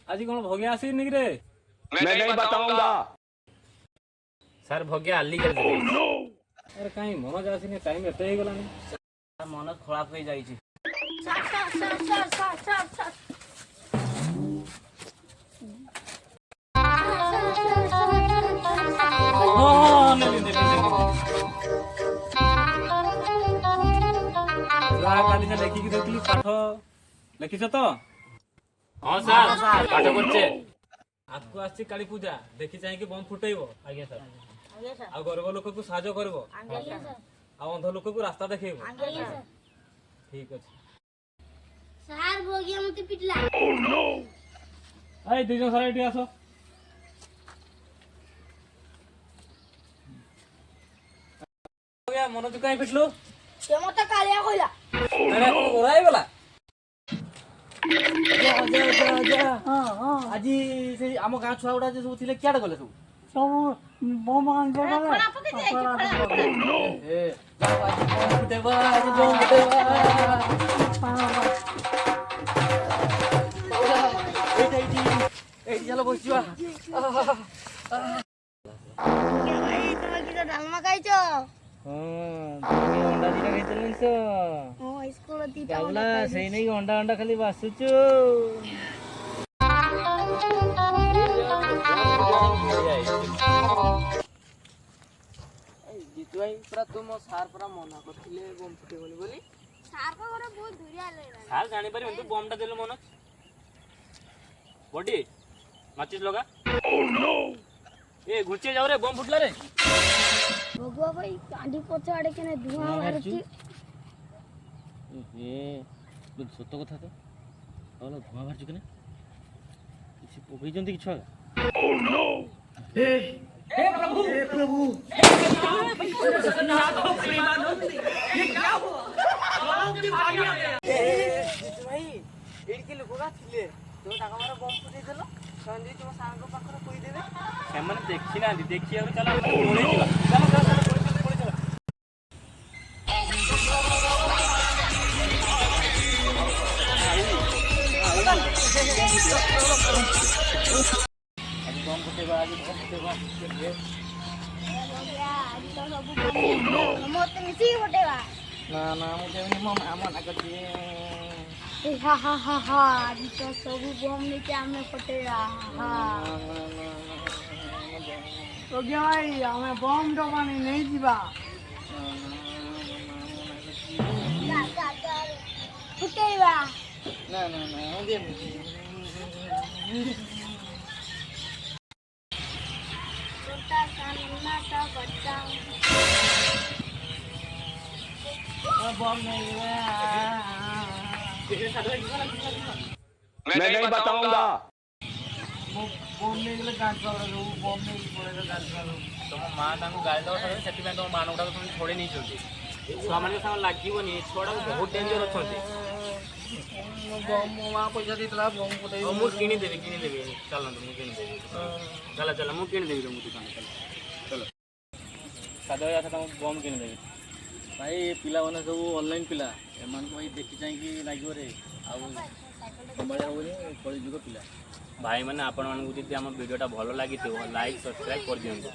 आज कौन भोगिया आसी नहीं रे? मैं नहीं बताऊंगा। सर भोगिया आली कर दे। अरे कहीं मन जासी नहीं टाइम एते ही गलानी। मन खराब हो जाई छी। हां नहीं काली से लेखी की देखली पाठ लिखिछ तो? हां सर पाठ करछे। आपको आसी काली पूजा देखि चाहि कि बम फुटेइबो। आगे सर। आगे सर। आ गरीब लोक को साहाय्य करबो। आगे सर। आ अंध लोक को रास्ता देखेइबो। आगे सर। ठीक अछि। सार भोगिया मते पिटला। आइ दुजो सारा एठी आसो। भोगिया मन तू काई पिटलो? से मते कालिया कइला। अरे को गोराई वाला। आज से आम गाँ छुआ गुड़ा सब थे क्या गले सब सब बम खड़ा पके जाई चलो बसिवा भाई तुम किसे डालमा खाइछो? अंडा दिटा खाइतलनि सो ओ स्कूल तीटा बाबला सेई नै अंडा अंडा खाली बासुचु जीतु भाई पूरा तुम सार पूरा मना करथिले बम फुटेबोनी बोली सार को घरे बहुत दूरिया लेला। सार जानि पारि तू बम टा देलो मन बॉडी माचिस लगा ओह नो ए घुचे जाओ रे बम फुटला रे भगवा भाई कांडी पछ आड़े केने धुआं बाहरची। ए तू सत्य कथा तो हलो धुआं बाहरची केने किछि पकई जंती कि छुआ ओह नो हे प्रभु ये क्या हुआ भाई एडके लोक का थिले तो टाका मार बम फुटै देलो संदी तुम सांग पाखर कोई देबे सेमन देखि ना देखि और चला ओळे जिवा चलो बम फुटेबा आज बम फुटेबा भोगिया आज तो सब बम मते मिसी फटेगा। ना ना मुझे मना करती ए हा आज तो सब बम नीचे हमें फटेगा। हां भोगिया भाई हमें बम डबानी नहीं जीवा। जा फुटेगा ना मुझे छोटा सा नन्हा सा बच्चा बम नहीं मैं नहीं बताऊंगा। बम नहीं गले गांठ पावर बम नहीं पड़ेगा गांठ पावर तुम मां तांको गाली दो सेति में तुम मान गुडा तुम छोड़े नहीं चलती छुआ मान संग लागीबनी छोड़ा बहुत डेंजर अछंती बम मां पैसा देतला बम कोते मु किनी देबी चल मु किनी देबी चला मु किनी देबी तुम दुकान चलो सादा या तुम बम किनी देबी भाई पिला माने सब ऑनलाइन पिला एमान भाई देखि जाई कि लागियो रे आउ संभाळा होनी कଳି जुग पिला भाई माने आपण मानकु जदि हम वीडियोटा भलो लागिथिबो लाइक सब्सक्राइब कर दियंतु।